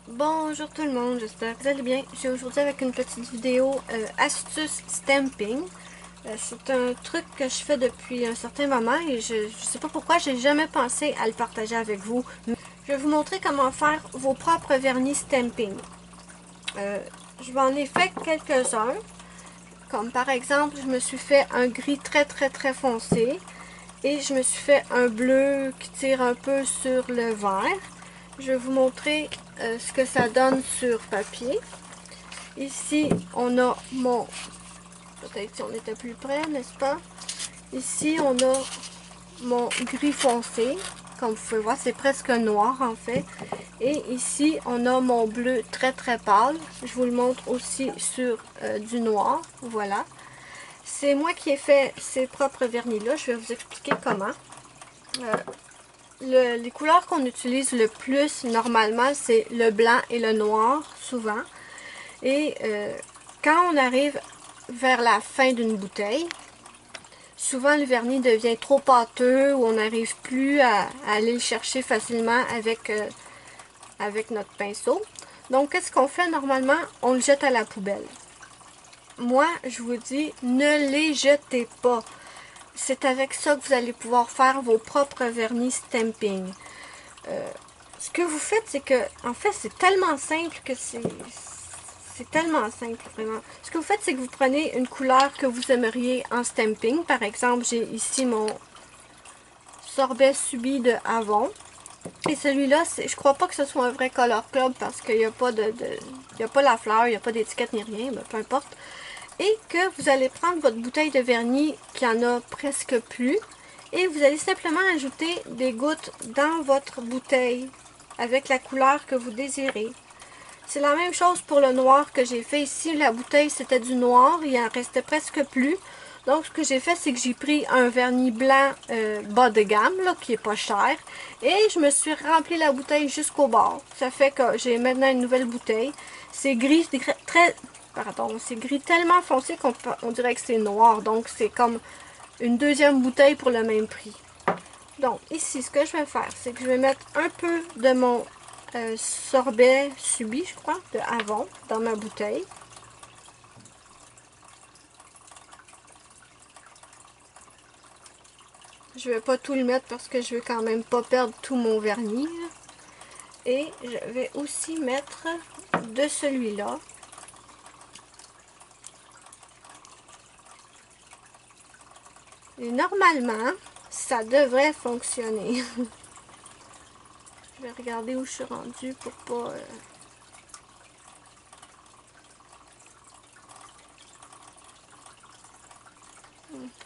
Bonjour tout le monde, j'espère que vous allez bien. J'ai aujourd'hui avec une petite vidéo astuce stamping. C'est un truc que je fais depuis un certain moment et je sais pas pourquoi j'ai jamais pensé à le partager avec vous. Je vais vous montrer comment faire vos propres vernis stamping. Euh, je m'en ai fait quelques-uns. Comme par exemple, je me suis fait un gris très foncé et je me suis fait un bleu qui tire un peu sur le vert. Je vais vous montrer ce que ça donne sur papier. Ici, on a mon... Peut-être si on était plus près, n'est-ce pas? Ici, on a mon gris foncé. Comme vous pouvez voir, c'est presque noir en fait. Et ici, on a mon bleu très pâle. Je vous le montre aussi sur du noir. Voilà. C'est moi qui ai fait ces propres vernis-là. Je vais vous expliquer comment. Les couleurs qu'on utilise le plus normalement, c'est le blanc et le noir, souvent. Et quand on arrive vers la fin d'une bouteille, souvent le vernis devient trop pâteux ou on n'arrive plus à aller le chercher facilement avec notre pinceau. Donc, qu'est-ce qu'on fait normalement? On le jette à la poubelle. Moi, je vous dis, ne les jetez pas. C'est avec ça que vous allez pouvoir faire vos propres vernis stamping. Ce que vous faites, c'est que, en fait, c'est tellement simple que c'est tellement simple, vraiment. Ce que vous faites, c'est que vous prenez une couleur que vous aimeriez en stamping. Par exemple, j'ai ici mon sorbet subi de Avon. Et celui-là, je crois pas que ce soit un vrai Color Club parce qu'il n'y a pas il y a pas la fleur, il n'y a pas d'étiquette ni rien, mais peu importe. Et que vous allez prendre votre bouteille de vernis qui en a presque plus et vous allez simplement ajouter des gouttes dans votre bouteille avec la couleur que vous désirez. C'est la même chose pour le noir que j'ai fait ici. La bouteille, c'était du noir. Il en restait presque plus. Donc, ce que j'ai fait, c'est que j'ai pris un vernis blanc bas de gamme, là, qui est pas cher. Et je me suis rempli la bouteille jusqu'au bord. Ça fait que j'ai maintenant une nouvelle bouteille. C'est gris, c'est gris tellement foncé qu'on dirait que c'est noir. Donc, c'est comme une deuxième bouteille pour le même prix. Donc, ici, ce que je vais faire, c'est que je vais mettre un peu de mon sorbet subi, je crois, de Avon, dans ma bouteille. Je vais pas tout le mettre parce que je veux quand même pas perdre tout mon vernis. Et je vais aussi mettre de celui-là. Et normalement, ça devrait fonctionner. Je vais regarder où je suis rendue pour pas...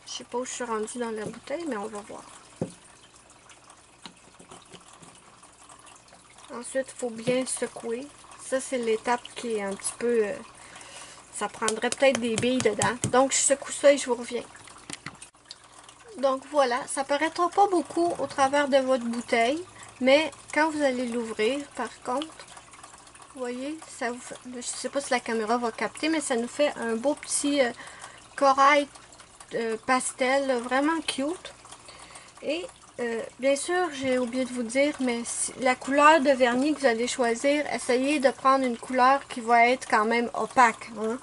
Je sais pas où je suis rendue dans la bouteille, mais on va voir. Ensuite, il faut bien secouer. Ça, c'est l'étape qui est un petit peu... ça prendrait peut-être des billes dedans. Donc, je secoue ça et je vous reviens. Donc, voilà. Ça paraîtra pas beaucoup au travers de votre bouteille. Mais quand vous allez l'ouvrir, par contre, vous voyez, ça vous fait, je sais pas si la caméra va capter, mais ça nous fait un beau petit corail pastel, vraiment cute. Et bien sûr, j'ai oublié de vous dire, mais la couleur de vernis que vous allez choisir, essayez de prendre une couleur qui va être quand même opaque. Hein?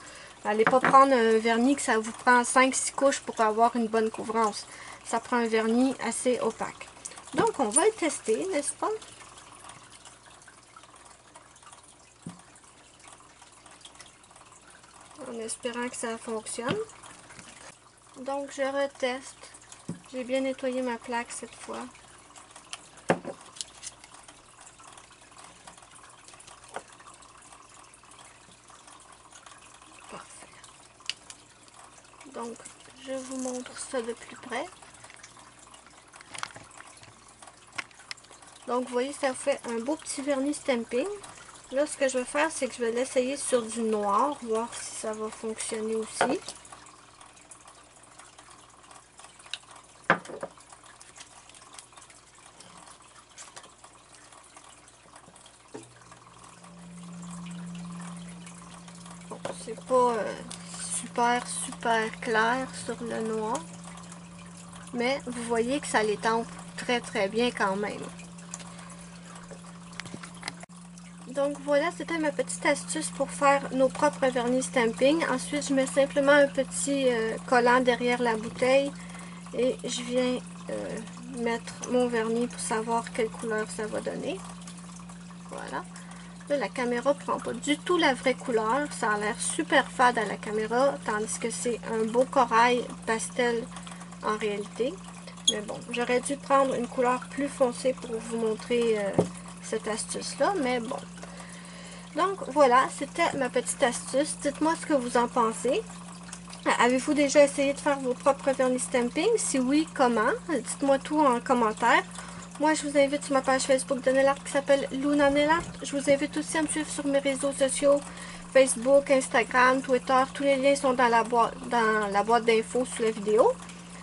N'allez pas prendre un vernis que ça vous prend 5-6 couches pour avoir une bonne couvrance. Ça prend un vernis assez opaque. Donc, on va le tester, n'est-ce pas? En espérant que ça fonctionne. Donc, je reteste. J'ai bien nettoyé ma plaque cette fois. Parfait. Donc, je vous montre ça de plus près. Donc, vous voyez, ça fait un beau petit vernis stamping. Là, ce que je vais faire, c'est que je vais l'essayer sur du noir, voir si ça va fonctionner aussi. Bon, c'est pas super clair sur le noir. Mais vous voyez que ça l'étampe très bien quand même. Donc voilà, c'était ma petite astuce pour faire nos propres vernis stamping. Ensuite, je mets simplement un petit collant derrière la bouteille et je viens mettre mon vernis pour savoir quelle couleur ça va donner. Voilà. Là, la caméra prend pas du tout la vraie couleur. Ça a l'air super fade à la caméra, tandis que c'est un beau corail pastel en réalité. Mais bon, j'aurais dû prendre une couleur plus foncée pour vous montrer cette astuce-là, mais bon. Donc voilà, c'était ma petite astuce. Dites-moi ce que vous en pensez. Avez-vous déjà essayé de faire vos propres vernis stamping? Si oui, comment? Dites-moi tout en commentaire. Moi, je vous invite sur ma page Facebook de nail art qui s'appelle Luna Nail Art. Je vous invite aussi à me suivre sur mes réseaux sociaux, Facebook, Instagram, Twitter. Tous les liens sont dans la boîte d'infos sous la vidéo.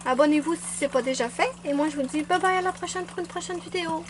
Abonnez-vous si ce n'est pas déjà fait. Et moi, je vous dis bye bye à la prochaine pour une prochaine vidéo.